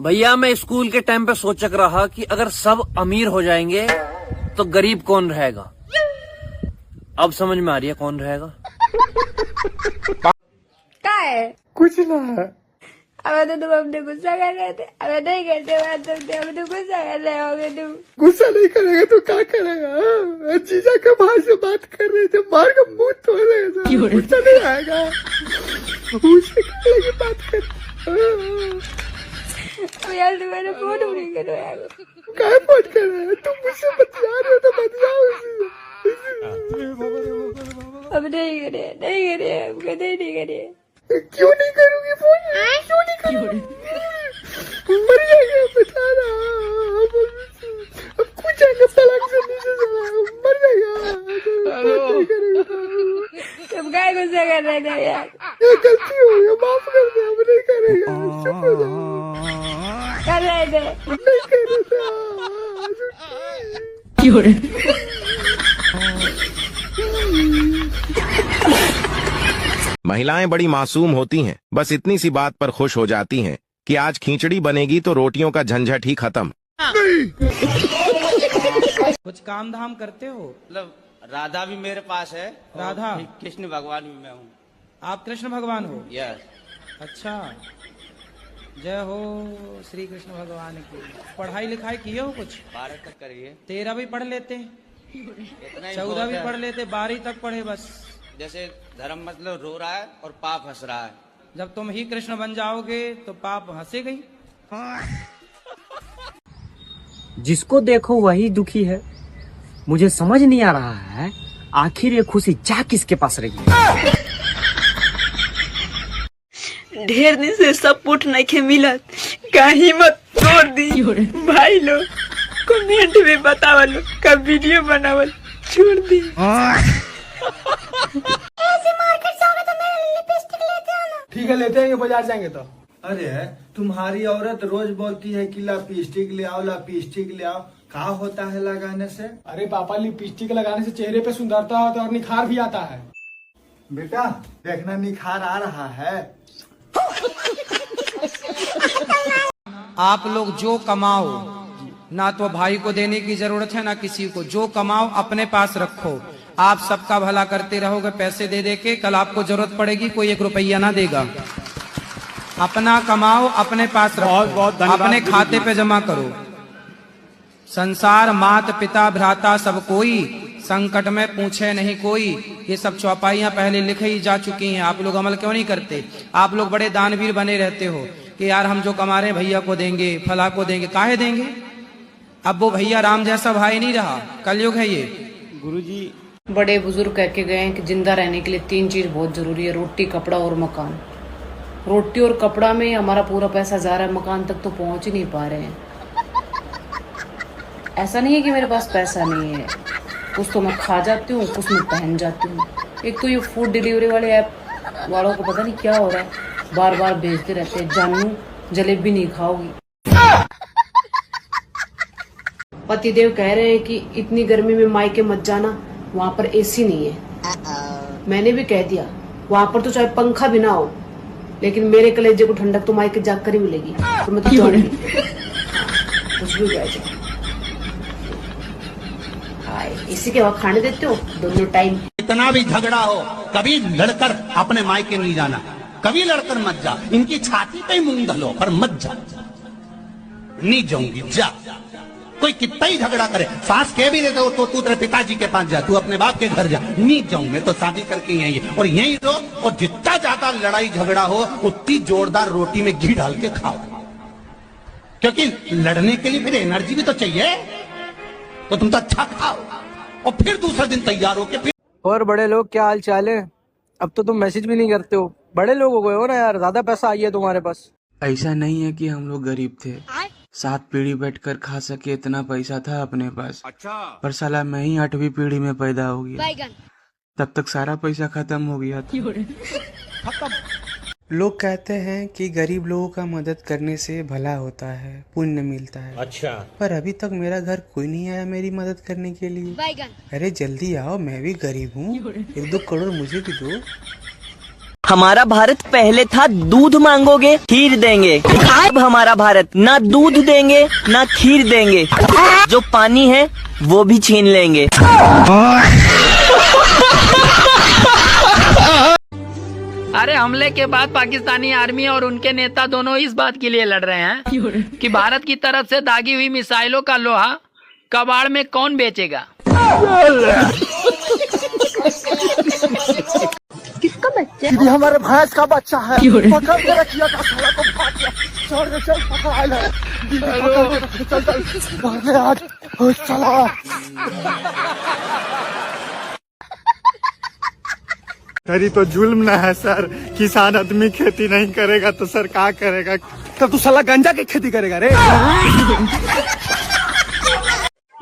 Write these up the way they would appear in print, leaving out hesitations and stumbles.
भैया मैं स्कूल के टाइम पे सोच रहा कि अगर सब अमीर हो जाएंगे तो गरीब कौन रहेगा। अब समझ में आ रही है कौन रहेगा। क्या है? कुछ ना। अब तो तुम अपने गुस्सा कर रहे थे, अब नहीं करते बात तुमसे, अब तो गुस्सा कर रहे होगे तुम। गुस्सा नहीं करेगा तो क्या करेगा? जीजा के भाई से बात कर रहे थे, मार का मुंह तोड़ देगा। गुस्सा नहीं आएगा, उससे क्या लगी बात कर। यार तुम्हारा फोन नहीं करो यार। क्या फोन कर रहे हो तुम? मुझसे बतिया रहे हो तो बतियाओ उसी। अब नहीं करे, नहीं करे, अब कभी नहीं करे। क्यों नहीं करूंगी फोन? क्यों नहीं करूंगी? मर जाएगा बता रहा। अब कुछ जाएगा तलाक से नीचे से मर जाएगा। तुम क्या गुस्सा कर रहे थे यार? ये गलती हो गई, माफ कर दे। अब नहीं करेगा, चुप हो जाओ। कर रहे थे, नहीं कर रहा महिलाएं बड़ी मासूम होती हैं, बस इतनी सी बात पर खुश हो जाती हैं कि आज खींचड़ी बनेगी तो रोटियों का झंझट ही खत्म। कुछ काम धाम करते हो? मतलब राधा भी मेरे पास है। राधा? कृष्ण भगवान भी मैं हूँ। आप कृष्ण भगवान हो? यस। अच्छा, जय हो श्री कृष्ण भगवान की। पढ़ाई लिखाई किए हो कुछ? 12 तक करिए। 13 भी पढ़ लेते, इतना ही 14 भी बहुत है। पढ़ लेते, 12 तक पढ़े बस। जैसे धर्म मतलब रो रहा है और पाप हंस रहा है। जब तुम ही कृष्ण बन जाओगे तो पाप हंसेगा ही। जिसको देखो वही दुखी है। मुझे समझ नहीं आ रहा है आखिर ये खुशी जा किसके पास रही है। ढेर दिन से सब पुट नहीं के मिलत, कहीं मत तोड़ दी भाई लोग। कमेंट में बतावल, कब वीडियो बनावल छोड़ दी। ठीक है, लेते हैं, बाजार जाएंगे तो। अरे तुम्हारी औरत रोज बोलती है कि लिपस्टिक ले आओ, लिपस्टिक ले आओ। क्या होता है लगाने से? अरे पापा, लिपस्टिक लगाने से चेहरे पे सुंदरता होता है और निखार भी आता है। बेटा देखना, निखार आ रहा है। आप लोग जो कमाओ, ना तो भाई को देने की जरूरत है ना किसी को। जो कमाओ अपने पास रखो। आप सबका भला करते रहोगे पैसे दे दे के, कल आपको जरूरत पड़ेगी कोई 1 रुपया ना देगा। अपना कमाओ, अपने पास रखो, अपने खाते पे जमा करो। संसार मात पिता भ्राता सब कोई, संकट में पूछे नहीं कोई। ये सब चौपाइयां पहले लिखी जा चुकी हैं, आप लोग अमल क्यों नहीं करते? आप लोग बड़े दानवीर बने रहते हो कि यार हम जो कमा रहे हैं भैया को देंगे, फला को देंगे। काहे देंगे? अब वो भैया राम जैसा भाई नहीं रहा, कलयुग है ये। गुरुजी, बड़े बुजुर्ग कह के गए हैं कि जिंदा रहने के लिए 3 चीज बहुत जरूरी है, रोटी, कपड़ा और मकान। रोटी और कपड़ा में हमारा पूरा पैसा जा रहा है, मकान तक तो पहुंच ही नहीं पा रहे हैं। ऐसा नहीं है कि मेरे पास पैसा नहीं है, कुछ तो मैं खा जाती हूँ, कुछ मैं पहन जाती हूँ। एक तो ये फूड डिलीवरी वाले ऐप वालों को पता नहीं क्या हो रहा है, बार बार भेजते रहते हैं, जानू जलेबी नहीं खाओगी। पतिदेव कह रहे हैं कि इतनी गर्मी में मायके मत जाना, वहाँ पर एसी नहीं है। मैंने भी कह दिया वहाँ पर तो चाहे पंखा भी ना हो, लेकिन मेरे कलेजे को ठंडक तो मायके जाकर ही मिलेगी। तो मैं तो जाऊंगी, कुछ भी कह जाए। इसी के वक्त खाने देते हो दोनों टाइम। इतना भी झगड़ा हो, कभी लड़कर अपने मायके नहीं जाना, कभी लड़कर मत जा। इनकी छाती पे मूंग धलो पर मत जा। नहीं जाऊंगी, जा। कोई कितना ही झगड़ा करे, सास कह भी देते हो तो तू तेरे पिताजी के पास जा, तू अपने बाप के घर जा। नहीं जाऊं, मैं तो शादी करके यही और यही रहो। और जितना ज्यादा लड़ाई झगड़ा हो उतनी जोरदार रोटी में घी डाल के खाओ, क्योंकि लड़ने के लिए फिर एनर्जी भी तो चाहिए। तो तुम तो अच्छा खाओ और फिर दूसरे दिन तैयार हो के फिर। और बड़े लोग क्या हाल चाल है? अब तो तुम मैसेज भी नहीं करते हो। बड़े लोग हो गए हो ना यार, ज्यादा पैसा आई है तुम्हारे पास। ऐसा नहीं है कि हम लोग गरीब थे, 7 पीढ़ी बैठकर खा सके इतना पैसा था अपने पास। अच्छा। पर साला मैं ही 8वीं पीढ़ी में पैदा हो गया, तब तक सारा पैसा खत्म हो गया था। लोग कहते हैं कि गरीब लोगों का मदद करने से भला होता है, पुण्य मिलता है। अच्छा। पर अभी तक मेरा घर कोई नहीं आया मेरी मदद करने के लिए। अरे जल्दी आओ, मैं भी गरीब हूँ, 1-2 करोड़ मुझे भी दो। हमारा भारत पहले था दूध मांगोगे खीर देंगे, अब हमारा भारत ना दूध देंगे ना खीर देंगे, जो पानी है वो भी छीन लेंगे। अरे हमले के बाद पाकिस्तानी आर्मी और उनके नेता दोनों इस बात के लिए लड़ रहे हैं कि भारत की तरफ से दागी हुई मिसाइलों का लोहा कबाड़ में कौन बेचेगा। किसका बच्चा? दीदी हमारे भैंस का बच्चा है, पकड़ के रखिए का साला को भाग गया। चल चल पकड़ ले दीदी, चल चल भाग ले आज चला। अरे तो जुल्म ना है सर, किसान आदमी खेती नहीं करेगा तो सर क्या करेगा? तब तू साला गंजा की खेती करेगा रे।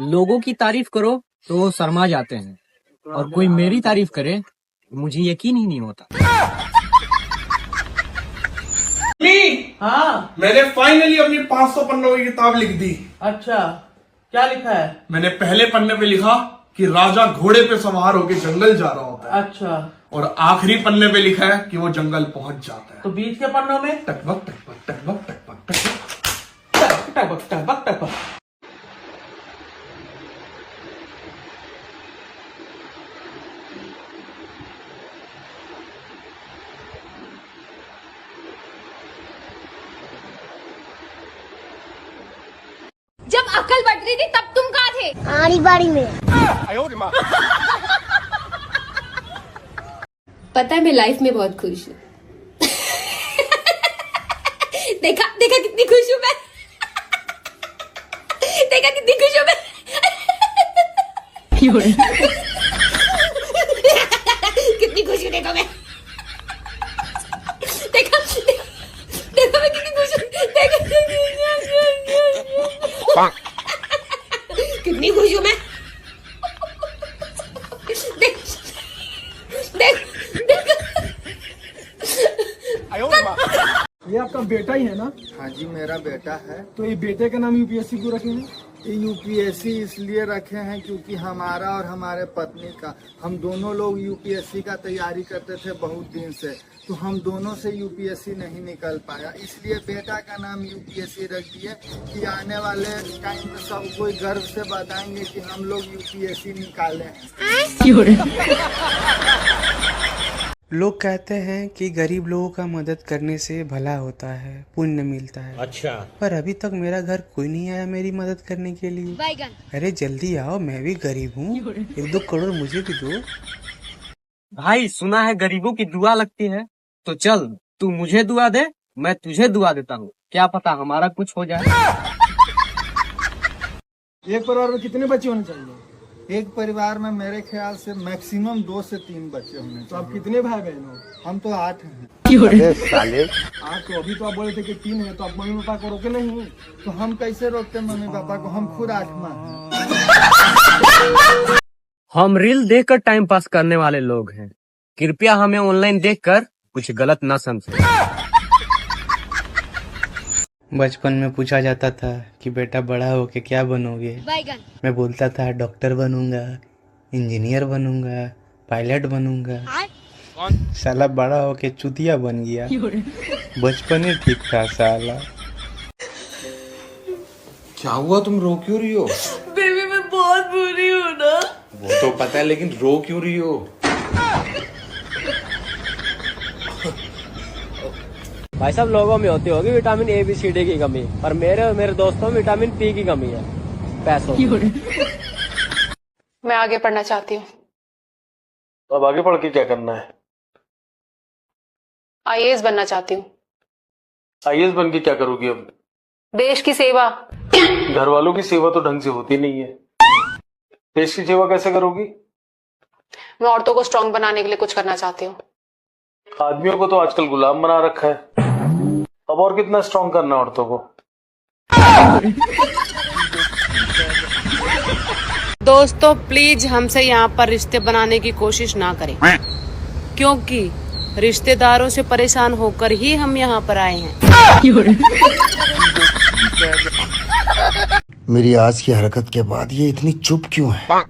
लोगों की तारीफ करो तो वो शर्मा जाते हैं, और कोई मेरी तारीफ करे मुझे यकीन ही नहीं होता। हाँ मैंने फाइनली अपनी 500 पन्नों की किताब लिख दी। अच्छा, क्या लिखा है? मैंने पहले पन्ने पे लिखा कि राजा घोड़े पे सवार होकर जंगल जा रहा होता है। अच्छा, और आखिरी पन्ने पे लिखा है कि वो जंगल पहुंच जाता है। तो बीच के पन्नों में टकबक टकबक टकबक टकबक टकबक टकबक टकबक टकबक। जब अकल बढ़ रही थी तब तुम कहाँ थे? आड़ी बाड़ी में। पता है मैं लाइफ में बहुत खुश हूँ। देखा देखा कितनी खुश हूँ मैं। देखा कितनी खुश हूँ मैं। कितनी खुश हूँ देखो मैं। देखा देखा मैं कितनी खुश हूँ। कितनी खुश हूँ मैं। देख देख ये आपका बेटा ही है ना? हाँ जी मेरा बेटा है। तो ये बेटे का नाम यूपीएससी क्यों रखे हैं? ये यूपीएससी इसलिए रखे हैं क्योंकि हमारा और हमारे पत्नी का, हम दोनों लोग यूपीएससी का तैयारी करते थे बहुत दिन से, तो हम दोनों से यूपीएससी नहीं निकल पाया, इसलिए बेटा का नाम यूपीएससी रख दिए कि आने वाले टाइम में सब कोई गर्व से बताएंगे कि हम लोग यूपीएससी निकाले हैं। लोग कहते हैं कि गरीब लोगों का मदद करने से भला होता है, पुण्य मिलता है। अच्छा, पर अभी तक मेरा घर कोई नहीं आया मेरी मदद करने के लिए। अरे जल्दी आओ, मैं भी गरीब हूँ, 1-2 करोड़ मुझे भी दो। भाई सुना है गरीबों की दुआ लगती है, तो चल तू मुझे दुआ दे, मैं तुझे दुआ देता हूँ, क्या पता हमारा कुछ हो जाए। एक परिवार में कितने बच्चे होने चाहिए? एक परिवार में मेरे ख्याल से मैक्सिमम 2 से 3 बच्चे होने चाहिए। तो आप कितने भाई बहन हो? हम तो 8 हैं। साले तो अभी तो आप बोले थे कि 3 है, तो आप मम्मी पापा को रोके नहीं? तो हम कैसे रोकते मम्मी पापा को, हम खुद 8वां हैं। हम रील देखकर टाइम पास करने वाले लोग हैं, कृपया हमें ऑनलाइन देखकर कुछ गलत न समझे। बचपन में पूछा जाता था कि बेटा बड़ा होके क्या बनोगे? मैं बोलता था डॉक्टर बनूंगा, इंजीनियर बनूंगा, पायलट बनूंगा। साला बड़ा होके चुतिया बन गया। बचपन ही ठीक था साला। क्या हुआ, तुम रो क्यों रही हो? बेबी मैं बहुत बुरी हूँ ना। वो तो पता है, लेकिन रो क्यों रही हो? भाई सब लोगों में होती होगी vitamin A B C D की कमी, पर मेरे और मेरे दोस्तों में विटामिन पी की कमी है, पैसों की। मैं आगे पढ़ना चाहती हूँ। अब आगे पढ़ के क्या करना है? आईएएस बनना चाहती हूँ। आईएएस बन के क्या करोगी अब? देश की सेवा। घर वालों की सेवा तो ढंग से होती नहीं है, देश की सेवा कैसे करोगी? मैं औरतों को स्ट्रांग बनाने के लिए कुछ करना चाहती हूँ। आदमियों को तो आजकल गुलाम बना रखा है, अब और कितना स्ट्रांग करना औरतों को? दोस्तों प्लीज हमसे यहाँ पर रिश्ते बनाने की कोशिश ना करें, क्योंकि रिश्तेदारों से परेशान होकर ही हम यहाँ पर आए हैं। मेरी आज की हरकत के बाद ये इतनी चुप क्यों है?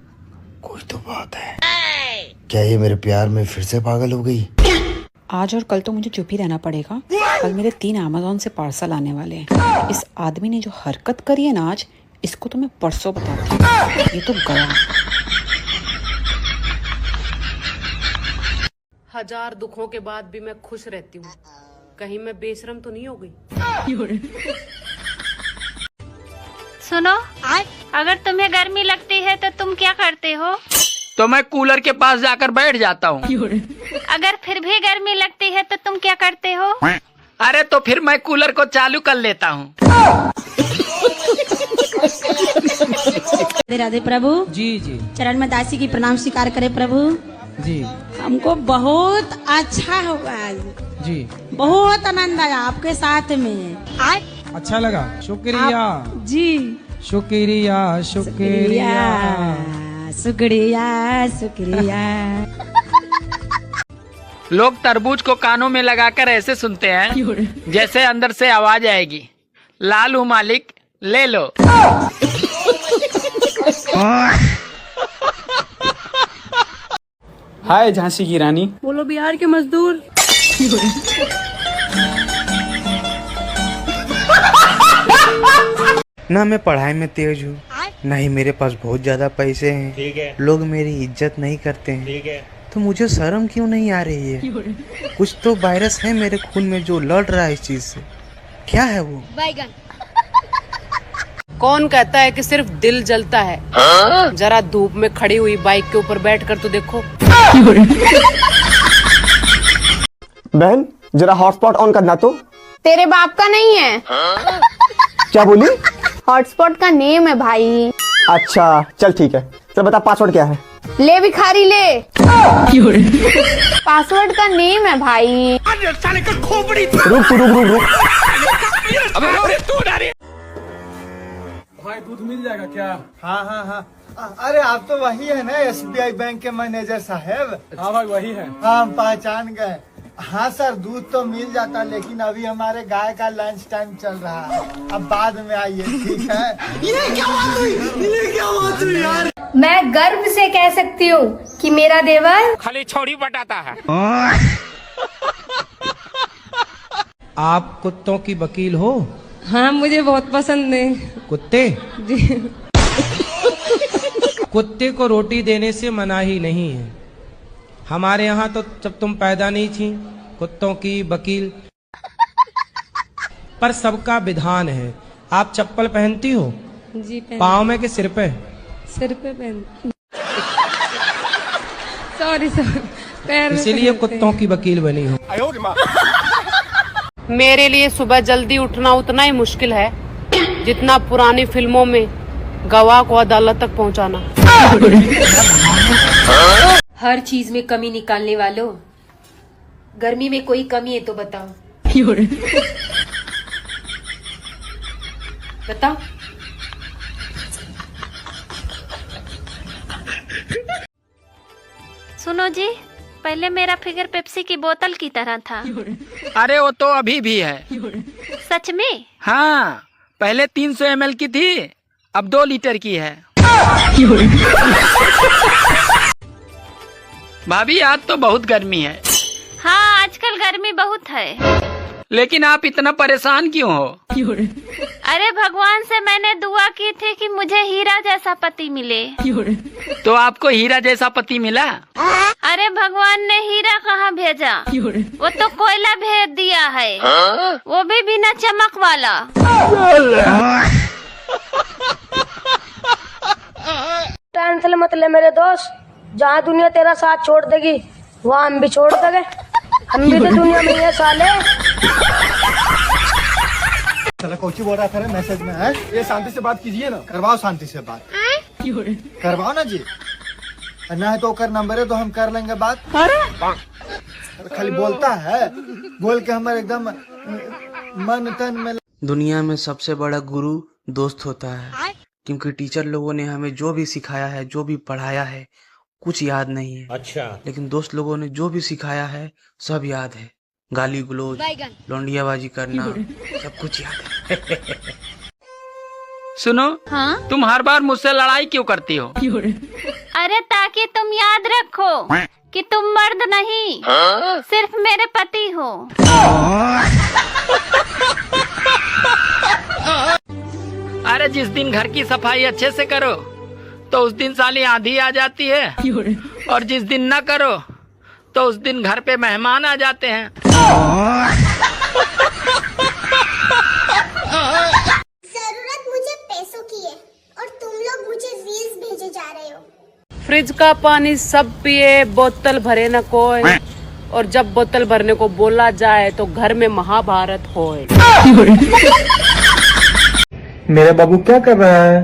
कोई तो बात है। क्या ये मेरे प्यार में फिर से पागल हो गई? आज और कल तो मुझे चुप ही रहना पड़ेगा। कल मेरे 3 अमेज़न से पार्सल आने वाले हैं। इस आदमी ने जो हरकत करी है ना आज, इसको तो मैं परसों बताती हूँ। ये तो गया। हजार दुखों के बाद भी मैं खुश रहती हूँ। कहीं मैं बेशरम तो नहीं हो गई? सुनो, अगर तुम्हें गर्मी लगती है तो तुम क्या करते हो? तो मैं कूलर के पास जाकर बैठ जाता हूँ। अगर फिर भी गर्मी लगती है तो तुम क्या करते हो? अरे तो फिर मैं कूलर को चालू कर लेता हूँ। राधे राधे प्रभु। जी जी। चरण में दासी की प्रणाम स्वीकार करे प्रभु। जी। हमको बहुत अच्छा हुआ आज। जी। बहुत आनंद आया आपके साथ में। अच्छा लगा। शुक्रिया जी। शुक्रिया शुक्रिया शुक्रिया शुक्रिया। लोग तरबूज को कानों में लगाकर ऐसे सुनते हैं जैसे अंदर से आवाज आएगी, लालू मालिक ले लो। हाय झांसी की रानी। बोलो बिहार के मजदूर। ना मैं पढ़ाई में तेज हूँ, ना ही मेरे पास बहुत ज्यादा पैसे हैं। ठीक है। लोग मेरी इज्जत नहीं करते हैं। ठीक है। तो मुझे शर्म क्यों नहीं आ रही है? कुछ तो वायरस है मेरे खून में जो लड़ रहा है इस चीज से। क्या है वो? बैगन। कौन कहता है कि सिर्फ दिल जलता है? जरा धूप में खड़ी हुई बाइक के ऊपर बैठकर तो देखो। बहन जरा हॉटस्पॉट ऑन करना तो। तेरे बाप का नहीं है। क्या बोली? हॉटस्पॉट का नेम है भाई। अच्छा चल ठीक है। चल बता पासवर्ड क्या है? ले भिखारी ले। पासवर्ड का नेम है भाई। रुक तू रुक रुक रुक। भाई दूध मिल जाएगा क्या? हाँ हाँ हाँ। अरे आप तो वही है ना SBI बैंक के मैनेजर साहब? हाँ भाई वही है। हाँ हम पहचान गए। हाँ सर दूध तो मिल जाता लेकिन अभी हमारे गाय का लंच टाइम चल रहा है। अब बाद में आइए ठीक है। ये क्या बात हुई? ये क्या बात हुई यार? मैं गर्व से कह सकती हूँ कि मेरा देवर खाली छोड़ी बटाता है। आप कुत्तों की वकील हो? हाँ मुझे बहुत पसंद है कुत्ते। जी। कुत्ते को रोटी देने से मनाही नहीं है। हमारे यहाँ तो जब तुम पैदा नहीं थी कुत्तों की वकील। पर सबका विधान है। आप चप्पल पहनती हो? जी पाँव में कि सिर पे? सिर पे पहन। सॉरी पैर में। इसीलिए कुत्तों की वकील बनी हो। मेरे लिए सुबह जल्दी उठना उतना ही मुश्किल है जितना पुरानी फिल्मों में गवाह को अदालत तक पहुंचाना। हर चीज में कमी निकालने वालों, गर्मी में कोई कमी है तो बताओ। बताओ। सुनो जी, पहले मेरा फिगर पेप्सी की बोतल की तरह था। अरे वो तो अभी भी है। सच में? हाँ, पहले 300 ml की थी, अब 2 लीटर की है। भाभी आज तो बहुत गर्मी है। हाँ आजकल गर्मी बहुत है। लेकिन आप इतना परेशान क्यों हो? अरे भगवान से मैंने दुआ की थी कि मुझे हीरा जैसा पति मिले। तो आपको हीरा जैसा पति मिला? अरे भगवान ने हीरा कहाँ भेजा, वो तो कोयला भेज दिया है, वो भी बिना चमक वाला। टेंशन मत ले मेरे दोस्त, जहाँ दुनिया तेरा साथ छोड़ देगी वहाँ हम भी छोड़ देंगे। हम भी तो दुनिया में है साले। चलो कोची बोल रहा था मैसेज में है। ये शांति से बात कीजिए ना। करवाओ शांति से बात। करवाओ ना जी। ना है तो कर नंबर है तो हम कर लेंगे बात। खाली बोलता है, बोल के हमारे एकदम मन तन में। दुनिया में सबसे बड़ा गुरु दोस्त होता है, क्योंकि टीचर लोगों ने हमें जो भी सिखाया है, जो भी पढ़ाया है, कुछ याद नहीं है। अच्छा। लेकिन दोस्त लोगों ने जो भी सिखाया है सब याद है। गाली गलौज, लौंडियाबाजी करना, सब कुछ याद है। सुनो, हाँ? तुम हर बार मुझसे लड़ाई क्यों करती हो? अरे ताकि तुम याद रखो कि तुम मर्द नहीं, सिर्फ मेरे पति हो। अरे जिस दिन घर की सफाई अच्छे से करो तो उस दिन साली आंधी आ जाती है, और जिस दिन न करो तो उस दिन घर पे मेहमान आ जाते हैं। जरूरत मुझे पैसों की है और तुम लोग मुझे रील्स भेजे जा रहे हो। फ्रिज का पानी सब पिए, बोतल भरे न कोई, और जब बोतल भरने को बोला जाए तो घर में महाभारत होए। मेरा बाबू क्या कर रहा है?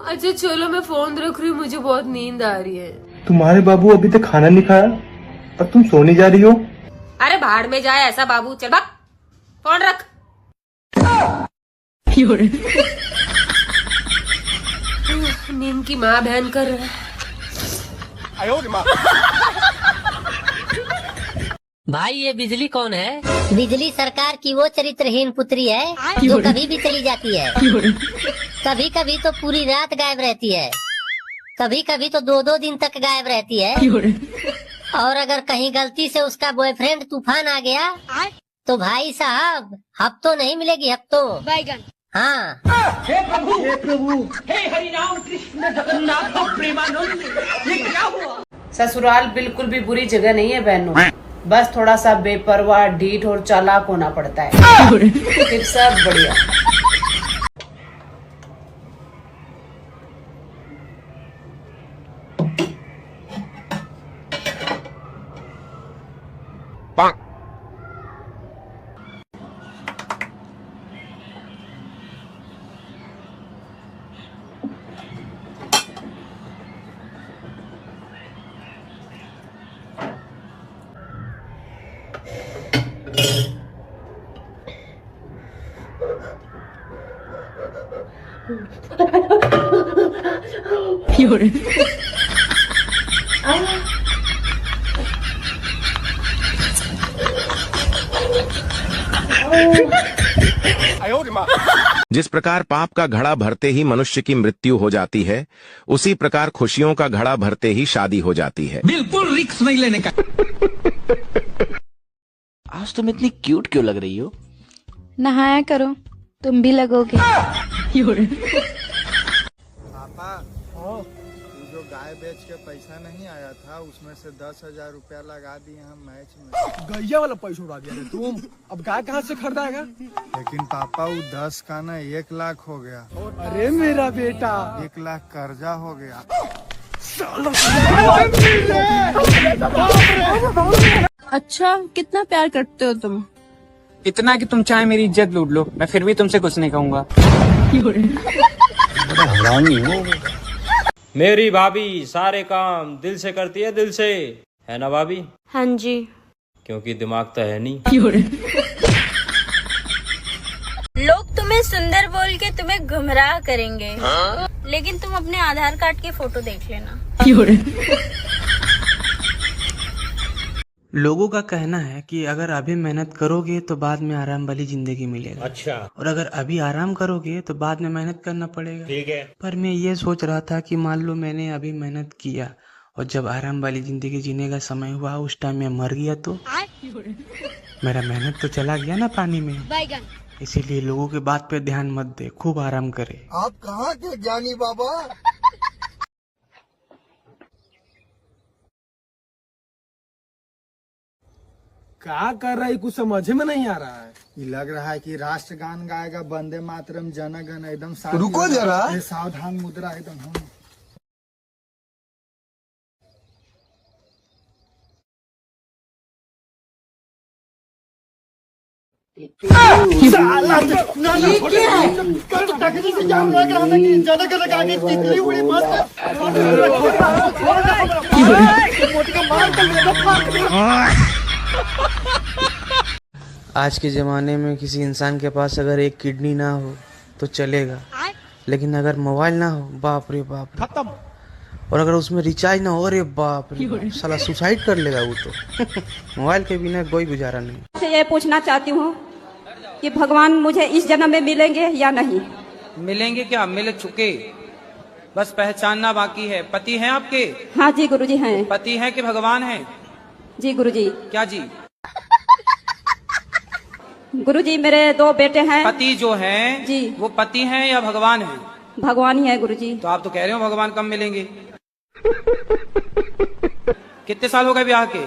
अच्छा चलो मैं फोन रख रही हूँ, मुझे बहुत नींद आ रही है। तुम्हारे बाबू अभी तक खाना नहीं खाया और तुम सोने जा रही हो? अरे भाड़ में जाए ऐसा बाबू, चल भाग, फोन रख। नींद की माँ बहन कर रहा है। भाई ये बिजली कौन है? बिजली सरकार की वो चरित्रहीन पुत्री है जो कभी भी चली जाती है। कभी कभी तो पूरी रात गायब रहती है, कभी कभी तो 2-2 दिन तक गायब रहती है। और अगर कहीं गलती से उसका बॉयफ्रेंड तूफान आ गया तो भाई साहब हफ्तों नहीं मिलेगी, हफ्तों। बैगन। हाँ। हे प्रभु, हे हरि राम कृष्ण जगन्नाथ प्रेमानंद, ये क्या हुआ? ससुराल बिल्कुल भी बुरी जगह नहीं है बहनों, बस थोड़ा सा बेपरवाह, ढीठ और चालाक होना पड़ता है, फिर सब बढ़िया। जिस प्रकार पाप का घड़ा भरते ही मनुष्य की मृत्यु हो जाती है, उसी प्रकार खुशियों का घड़ा भरते ही शादी हो जाती है। बिल्कुल रिस्क नहीं लेने का। आज तुम इतनी क्यूट क्यों लग रही हो? नहाया करो, तुम भी लगोगे। पापा, तू जो गाय बेच के पैसा नहीं आया था उसमें से 10,000 रुपया लगा दिए हम मैच में। गैया वाला पैसा उड़ा दिया रे तुम। अब गाय कहाँ से खरीदाएगा? लेकिन पापा वो 10 का ना 1 लाख हो गया। अरे मेरा बेटा, 1 लाख कर्जा हो गया। अच्छा कितना प्यार करते हो तुम? इतना कि तुम चाहे मेरी इज्जत लूट लो, मैं फिर भी तुमसे कुछ नहीं कहूँगा। मेरी भाभी सारे काम दिल से करती है, दिल से, है ना भाभी? हाँ जी। क्योंकि दिमाग तो है नहीं। लोग तुम्हें सुंदर बोल के तुम्हें गुमराह करेंगे, लेकिन तुम अपने आधार कार्ड की फोटो देख लेना। लोगों का कहना है कि अगर अभी मेहनत करोगे तो बाद में आराम वाली जिंदगी मिलेगा। अच्छा। और अगर अभी आराम करोगे तो बाद में मेहनत करना पड़ेगा। ठीक है। पर मैं ये सोच रहा था कि मान लो मैंने अभी मेहनत किया और जब आराम वाली जिंदगी जीने का समय हुआ उस टाइम मैं मर गया तो मेरा मेहनत तो चला गया ना पानी में। इसीलिए लोगों के बात पे ध्यान मत दे, खूब आराम करे। आप कहाँ के ज्ञानी बाबा? क्या कर रहा है कुछ समझ में नहीं आ रहा है। ये लग रहा है कि राष्ट्रगान गाएगा, वंदे मातरम जन गण एकदम। रुको जरा। सावधान मुद्रा एकदम हो। आज के ज़माने में किसी इंसान के पास अगर एक किडनी ना हो तो चलेगा, लेकिन अगर मोबाइल ना हो, बाप रे बाप, खत्म। और अगर उसमें रिचार्ज ना हो, अरे बाप रे बाप, साला सुसाइड कर लेगा वो तो। मोबाइल के बिना कोई गुजारा नहीं। से ये पूछना चाहती हूँ कि भगवान मुझे इस जन्म में मिलेंगे या नहीं। मिलेंगे क्या, मिल चुके, बस पहचानना बाकी है। पति हैं आपके? हाँ जी गुरुजी हैं। पति हैं कि भगवान हैं? जी गुरुजी। क्या जी? गुरुजी मेरे 2 बेटे हैं। पति जो हैं जी वो पति हैं या भगवान हैं? भगवान ही है गुरुजी। तो आप तो कह रहे हो भगवान कब मिलेंगे। कितने साल हो गए ब्याह के?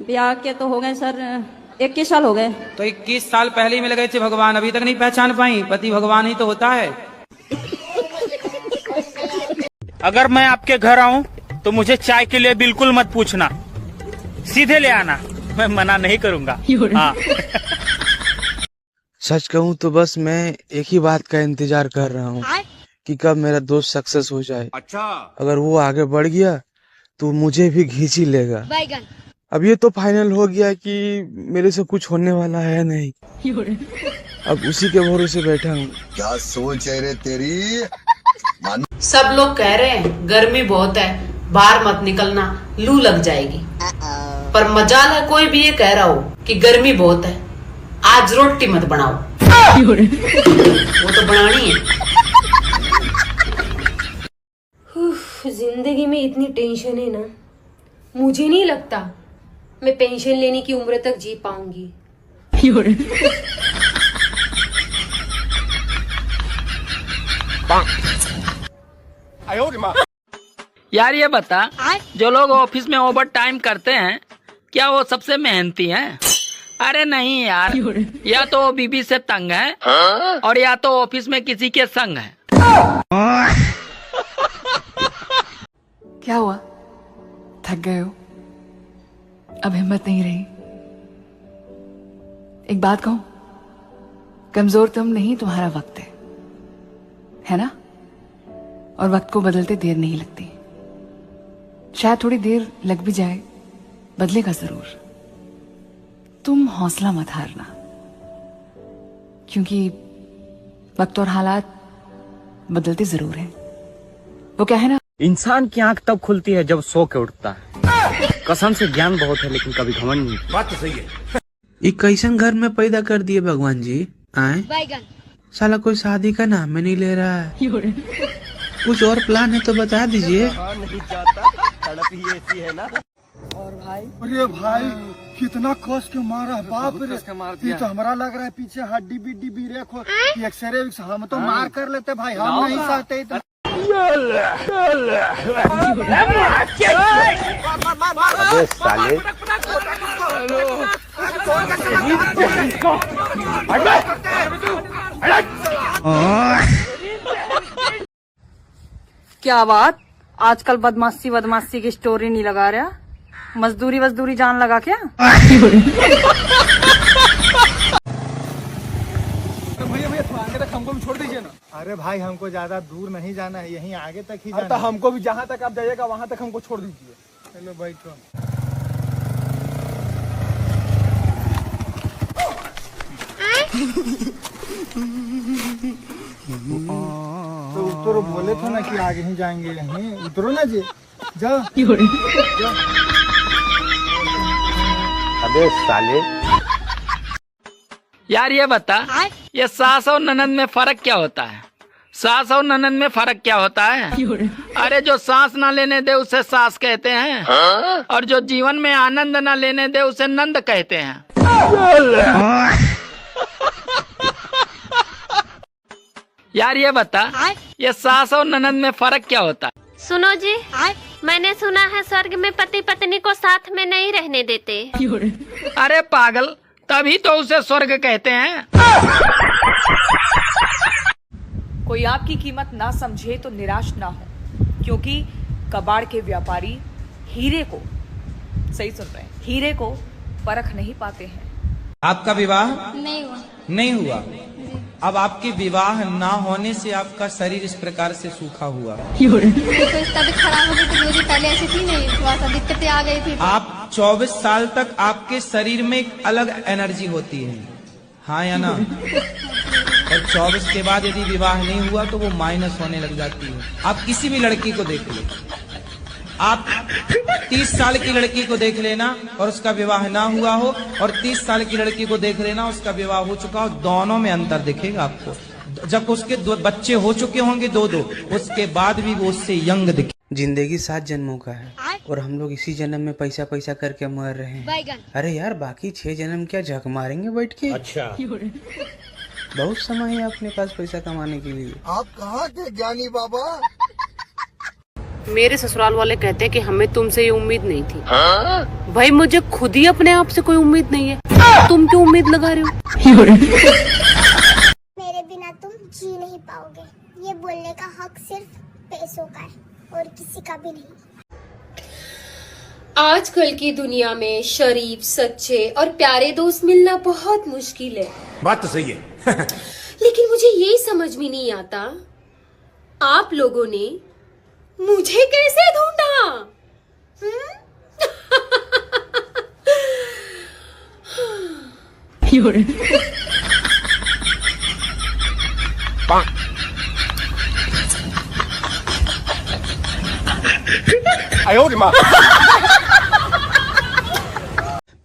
ब्याह के तो हो गए सर 21 साल हो गए। तो 21 साल पहले ही मिल गए थे भगवान, अभी तक नहीं पहचान पाई? पति भगवान ही तो होता है। अगर मैं आपके घर आऊं तो मुझे चाय के लिए बिल्कुल मत पूछना, सीधे ले आना, मैं मना नहीं करूंगा। हाँ। सच कहूँ तो बस मैं एक ही बात का इंतजार कर रहा हूँ कि कब मेरा दोस्त सक्सेस हो जाए। अच्छा। अगर वो आगे बढ़ गया तो मुझे भी घींच ही लेगा। अब ये तो फाइनल हो गया कि मेरे से कुछ होने वाला है नहीं, अब उसी के भरोसे बैठा हूँ। क्या सोच है रे तेरी? सब लोग कह रहे हैं गर्मी बहुत है, बाहर मत निकलना, लू लग जाएगी। पर मजाल है कोई भी ये कह रहा हो कि गर्मी बहुत है, आज रोटी मत बनाओ। वो तो बनानी है। जिंदगी में इतनी टेंशन है ना, मुझे नहीं लगता मैं पेंशन लेने की उम्र तक जी पाऊंगी। यार ये बता, जो लोग ऑफिस में ओवर टाइम करते हैं क्या वो सबसे मेहनती हैं? अरे नहीं यार, या तो वो बीबी से तंग है और या तो ऑफिस में किसी के संग है। क्या हुआ, थक गए हो? अब हिम्मत नहीं रही? एक बात कहूं, कमजोर तुम नहीं, तुम्हारा वक्त है ना? और वक्त को बदलते देर नहीं लगती। शायद थोड़ी देर लग भी जाए, बदलेगा जरूर। तुम हौसला मत हारना, क्योंकि वक्त और हालात बदलते जरूर हैं। वो क्या है ना, इंसान की आंख तब खुलती है जब सो के उठता है। कसम से ज्ञान बहुत है लेकिन कभी घमंड नहीं। बात तो सही है। एक कैसन घर में पैदा कर दिए भगवान जी आए? साला कोई शादी का नाम में नहीं ले रहा है। कुछ और प्लान है तो बता दीजिए। और भाई, अरे भाई कितना कस के मारा है, बाप रे। ये तो हमारा लग रहा है पीछे हड्डी बिड्डी भी रेखो, एक्सरे हम तो मार कर लेते भाई, हम नहीं सहते इतना। अबे साले। क्या बात, आजकल बदमाशी की स्टोरी नहीं लगा रहा, मजदूरी जान लगा क्या? भैया थोड़ा आगे तक हमको भी छोड़ दीजिए ना। अरे भाई हमको ज्यादा दूर नहीं जाना है, यहीं आगे तक ही जाना है। तो हमको भी जहाँ तक आप जाइएगा वहाँ तक हमको छोड़ दीजिए। चलो बैठो। तो उतरो, बोले थे ना कि आगे ही जाएंगे, यहीं उतरो ना जी, जाओ। अबे साले। यार ये बता, ये सास और ननद में फर्क क्या होता है? सास और ननद में फर्क क्या होता है? अरे जो सांस ना लेने दे उसे सास कहते हैं, और जो जीवन में आनंद ना लेने दे उसे नंद कहते हैं। यार ये बता, ये सास और ननद में फर्क क्या होता है? सुनो जी, मैंने सुना है स्वर्ग में पति पत्नी को साथ में नहीं रहने देते। अरे पागल, तभी तो उसे स्वर्ग कहते हैं। कोई आपकी कीमत ना समझे तो निराश ना हो, क्योंकि कबाड़ के व्यापारी हीरे को, सही सुन रहे हैं, हीरे को परख नहीं पाते हैं। आपका विवाह नहीं हुआ। नहीं हुआ। अब आपके विवाह ना होने से आपका शरीर इस प्रकार से सूखा हुआ। तबीयत खराब हो गई थी गुरुजी, पहले ऐसी थी नहीं, थोड़ा सा दिक्कतें आ गई थी। आप 24 साल तक आपके शरीर में एक अलग एनर्जी होती है, हाँ या ना? और 24 के बाद यदि विवाह नहीं हुआ तो वो माइनस होने लग जाती है। आप किसी भी लड़की को देख लो, आप 30 साल की लड़की को देख लेना और उसका विवाह ना हुआ हो, और 30 साल की लड़की को देख लेना उसका विवाह हो चुका हो, दोनों में अंतर दिखेगा आपको। जब उसके 2 बच्चे हो चुके होंगे 2-2, उसके बाद भी वो उससे यंग दिखे। जिंदगी 7 जन्मों का है और हम लोग इसी जन्म में पैसा पैसा करके मर रहे हैं। अरे यार बाकी 6 जन्म क्या झक मारेंगे बैठ के? अच्छा, बहुत समय है अपने पास पैसा कमाने के लिए। आप कहाँ के ज्ञानी बाबा? मेरे ससुराल वाले कहते हैं कि हमें तुमसे ये उम्मीद नहीं थी। भाई मुझे खुद ही अपने आप से कोई उम्मीद नहीं है, तुम क्यों उम्मीद लगा रहे हो? मेरे बिना तुम जी नहीं पाओगे, ये बोलने का हक सिर्फ पैसों का है और किसी का भी नहीं। आजकल की दुनिया में शरीफ, सच्चे और प्यारे दोस्त मिलना बहुत मुश्किल है। बात तो सही है। लेकिन मुझे ये समझ में नहीं आता, आप लोगों ने मुझे कैसे ढूंढा?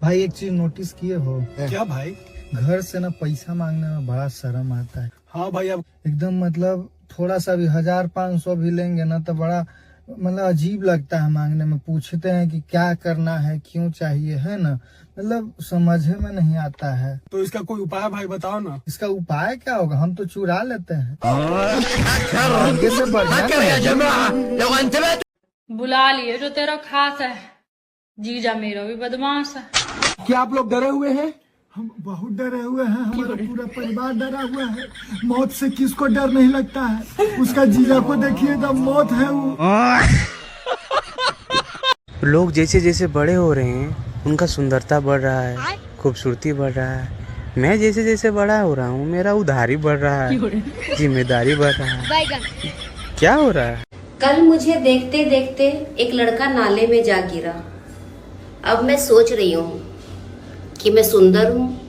भाई एक चीज नोटिस किए हो क्या भाई? घर से ना पैसा मांगने में बड़ा शर्म आता है। हाँ भाई, अब एकदम मतलब थोड़ा सा भी 1000-500 भी लेंगे ना तो बड़ा मतलब अजीब लगता है मांगने में। पूछते हैं कि क्या करना है, क्यों चाहिए, है ना, मतलब समझे में नहीं आता है। तो इसका कोई उपाय भाई बताओ ना। इसका उपाय क्या होगा? हम तो चुरा लेते हैं। आगे से बढ़िया बुला लिए जो तेरा खास है, जीजा मेरा भी बदमाश है। क्या आप लोग डरे हुए हैं? हम बहुत डरे हुए हैं, हमारा पूरा परिवार डरा हुआ है। मौत से किसको डर नहीं लगता है? उसका जीजा को देखिए तो मौत है वो। लोग जैसे जैसे बड़े हो रहे हैं उनका सुंदरता बढ़ रहा है, खूबसूरती बढ़ रहा है। मैं जैसे जैसे बड़ा हो रहा हूँ मेरा उधारी बढ़ रहा है, जिम्मेदारी बढ़ रहा है। क्या हो रहा है? कल मुझे देखते देखते एक लड़का नाले में जा गिरा। अब मैं सोच रही हूँ कि मैं सुंदर हूँ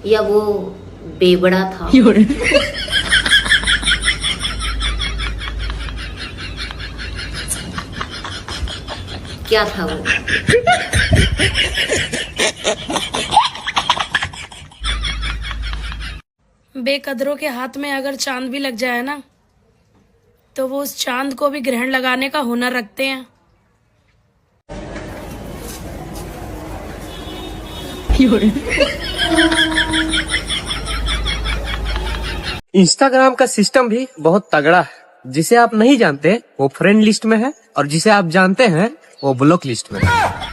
या वो बेबड़ा था। क्या था वो? बेकदरों के हाथ में अगर चांद भी लग जाए ना तो वो उस चांद को भी ग्रहण लगाने का हुनर रखते हैं। इंस्टाग्राम का सिस्टम भी बहुत तगड़ा है। जिसे आप नहीं जानते वो फ्रेंड लिस्ट में है और जिसे आप जानते हैं वो ब्लॉक लिस्ट में है।